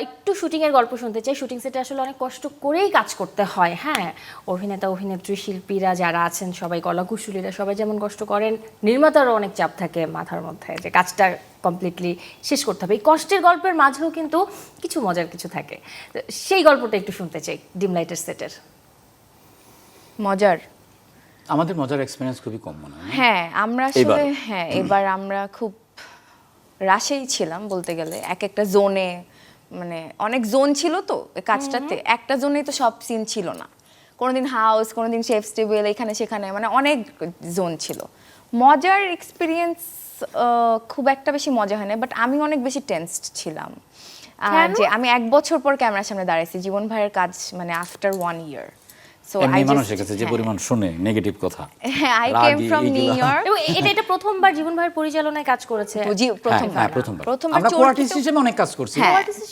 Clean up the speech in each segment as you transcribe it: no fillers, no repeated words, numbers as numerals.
একটু শুটিংয়ের গল্প শুনতে চাই। শুটিং সেটে আসলে অনেক কষ্ট করেই কাজ করতে হয়। হ্যাঁ, অভিনেতা অভিনেত্রী শিল্পীরা যারা আছেন সবাই, কলাকুশলীরা সবাই যেমন কষ্ট করেন, নির্মাতারও অনেক চাপ থাকে মাথার মধ্যে যে কাজটা কমপ্লিটলি শেষ করতে হবে। এই কষ্টের গল্পের মাঝেও কিন্তু কিছু মজার কিছু থাকে। তো সেই গল্পটা একটু শুনতে চাই ডিম লাইটের সেটের। মজার, আমাদের মজার এক্সপিরিয়েন্স খুবই কম মনে হয়। হ্যাঁ আমরা আসলে এবার আমরা খুব রাশেই ছিলাম বলতে গেলে। এক একটা জোনে, মানে অনেক জোন ছিল তো এই কাজটাতে, একটা জোনেই তো সব সিন ছিল না। কোনোদিন হাউস, কোনোদিন শেফস টেবিল, এখানে সেখানে, মানে অনেক জোন ছিল। মজার এক্সপিরিয়েন্স খুব একটা বেশি মজা হয় না, বাট আমি অনেক বেশি টেন্সড ছিলাম যে আমি 1 বছর পর ক্যামেরার সামনে দাঁড়াইছি জীবন ভাইয়ের কাজ, মানে আফটার 1 year। সো এমনি মানুষের কাছে যে পরিমাণ শুনে নেগেটিভ কথা, I came from new York. এবং এটা প্রথমবার জীবন ভাইয়ের পরিচালনায় কাজ করেছে। প্রথমবার আমরা কোয়ার্টিস্ট হিসেবে অনেক কাজ করছি।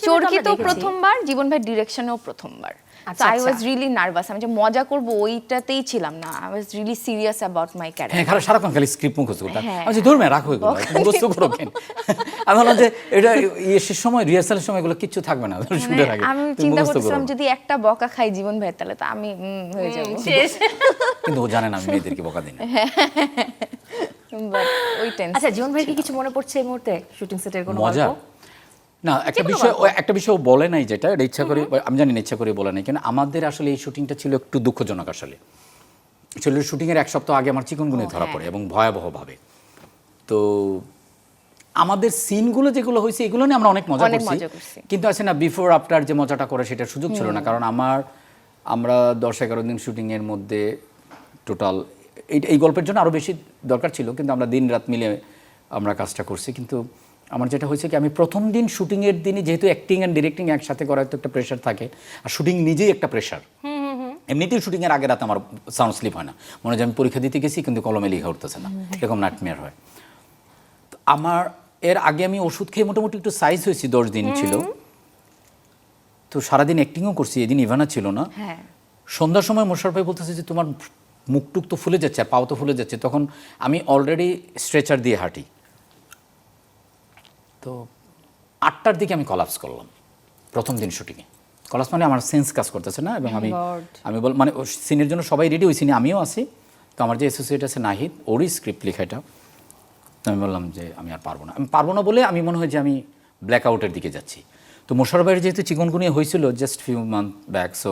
চরকিতেও প্রথমবার, জীবন ভাই ডিরেকশনেও প্রথমবার। So I was really nervous. আমি যে মজা করব ওইটাতেই ছিলাম না। I was really serious about my character. হ্যাঁ, সারাক্ষণ খালি স্ক্রিপ্ট মুখস্থ করতাম। আমি যে ধর্মে রাখো এগুলো, মুখস্থ করো কেন? আমি বললাম যে এটা শেষ সময়, রিহার্সালের সময় এগুলো কিচ্ছু থাকবে না, শুটের আগে আমি চিন্তা করতেছিলাম যদি একটা বকা খাই জীবন ভাই তাহলে তো আমি হয়ে যাব শেষ। কিন্তু ও জানে না আমি মেয়েদেরকে বকা দিই না। ওই টেনশন। আচ্ছা, জীবন ভাইয়ের কি কিছু মনে পড়ছে এই মুহূর্তে শুটিং সেটের কোনো মজা গল্প? না, একটা বিষয় ও বলে নাই, যেটা এটা ইচ্ছা করে, আমি জানি না ইচ্ছা করে বলে নাই, কিন্তু আমাদের আসলে এই শুটিংটা ছিল একটু দুঃখজনক। আসলে শুটিংয়ের 1 সপ্তাহ আগে আমার চিকুনগুনিয়া ধরা পড়ে এবং ভয়াবহভাবে। তো আমাদের সিনগুলো যেগুলো হয়েছে এগুলো নিয়ে আমরা অনেক মজা করছি, কিন্তু আছে না বিফোর আফটার যে মজাটা করে সেটার সুযোগ ছিল না। কারণ আমরা 10-11 দিন শুটিংয়ের মধ্যে টোটাল এই গল্পের জন্য আরও বেশি দরকার ছিল, কিন্তু আমরা দিন রাত মিলে আমরা কাজটা করছি। কিন্তু আমার যেটা হয়েছে কি, আমি প্রথম দিন শুটিংয়ের দিনই, যেহেতু অ্যাক্টিং অ্যান্ড ডিরেক্টিং একসাথে করার তো একটা প্রেশার থাকে, আর শুটিং নিজেই একটা প্রেশার। এমনিতেই শুটিংয়ের আগে রাতে আমার সাউন্ড স্লিপ হয় না, মনে হয় আমি পরীক্ষা দিতে গেছি কিন্তু কলমে লেখা উঠতেছে না, এরকম নাইটমেয়ার হয়। তো আমার এর আগে আমি ওষুধ খেয়ে মোটামুটি একটু সাইজ হয়েছি, 10 দিন ছিল। তো সারাদিন অ্যাক্টিংও করছি, এদিন ইভানা ছিল না। সন্ধ্যার সময় মোশাররফ ভাই বলতেছে যে তোমার মুখটুক তো ফুলে যাচ্ছে আর পাও তো ফুলে যাচ্ছে। তখন আমি অলরেডি স্ট্রেচার দিয়ে হাঁটি। তো 8টার দিকে আমি কলাপস করলাম প্রথম দিন শুটিংয়ে। কলাপস মানে আমার সেন্স কাজ করতেছে না, এবং আমি মানে সিনের জন্য সবাই রেডি, ওই সিনে আমিও আছি। তো আমার যে অ্যাসোসিয়েট আছে নাহিদ, ওরই স্ক্রিপ্ট লেখা এটা। তো আমি বললাম যে আমি আর পারবো না বলে আমি মনে হয় যে আমি ব্ল্যাক আউটের দিকে যাচ্ছি। তো মোশাররফ ভাইয়ের যেহেতু চিকুনগুনিয়া হয়েছিল just few month back, so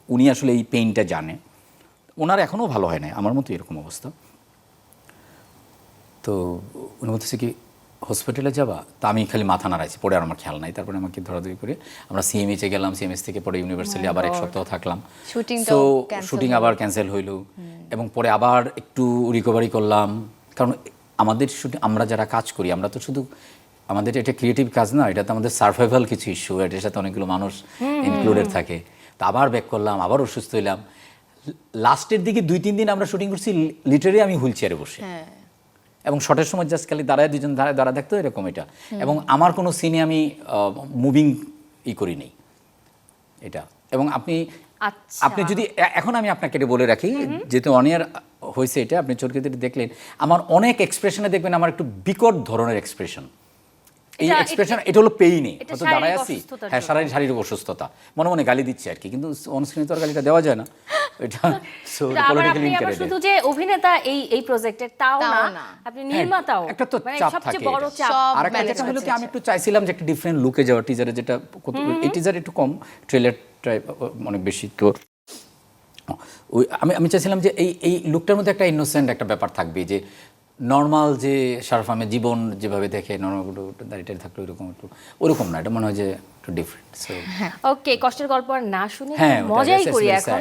উনি আসলে এই পেইনটা জানে। ওনার এখনও ভালো হয় না, আমার মতো এরকম অবস্থা। তো উনি বলতেছে কি হসপিটালে যাবা? তা আমি খালি মাথা নাড়াইছি, পরে আর আমার খেয়াল নাই। তারপরে আমাকে ধরাধরি করে আমরা সিএমএইচে গেলাম, সিএমএইচ থেকে পরে ইউনিভার্সালি আবার 1 সপ্তাহ থাকলাম। তো শুটিং আবার ক্যান্সেল হইল, এবং পরে আবার একটু রিকভারি করলাম। কারণ আমাদের শুটিং, আমরা যারা কাজ করি, আমরা তো শুধু আমাদের এটা ক্রিয়েটিভ কাজ না, এটা তো আমাদের সার্ভাইভাল কিছু ইস্যু, এটার সাথে অনেকগুলো মানুষ ইনক্লুডেড থাকে। তো আবার ব্যাক করলাম, আবার অসুস্থ হইলাম। লাস্টের দিকে 2-3 দিন আমরা শুটিং করছি লিটারি আমি হুইল চেয়ারে বসে, এবং শটের সময় জাস্ট খালি দাঁড়ায়, দুজন দাঁড়া দেখতো এরকম এটা। এবং আমার কোনো সিনে আমি মুভিং করি নেই এটা। এবং আপনি যদি এখন আমি আপনাকে এটা বলে রাখি, যেহেতু অনিয়ার হয়েছে এটা, আপনি চরকিতে দেখলেন আমার অনেক এক্সপ্রেশনে দেখবেন আমার একটু বিকট ধরনের এক্সপ্রেশন। এই এক্সপ্রেশন এটা হলো পেইনে, হয়তো দাঁড়ায় আছি, হ্যাঁ শারীরিক অসুস্থতা, মনে মনে গালি দিচ্ছে আর কি, কিন্তু অনস্ক্রিনে তো আর গালিটা দেওয়া যায় না। এটা সো পলিটিক্যালি ইনকারেক্ট। শুধু যে অভিনেতা এই প্রজেক্টের তাও না, আপনি নির্মাতাও, একটা তো চাপ থাকে। আর একটা যেটা হলো কি, আমি একটু চাইছিলাম যে একটা ডিফারেন্ট লুকে যাওয়া টিজারে, যেটা এই টিজার একটু কম, ট্রেলার অনেক বেশি। তো আমি চাইছিলাম যে এই লুকটার মধ্যে একটা ইনোসেন্ট একটা ব্যাপার থাকবে, যে নর্মাল যে শাহরুখ খানের জীবন যেভাবে দেখে, নর্মাল দাঁড়িয়ে থাকলো ওরকম না, এটা মনে হয় যে একটু ডিফারেন্ট। ওকে, কষ্টের গল্প আর না শুনে মজাই করি এখন।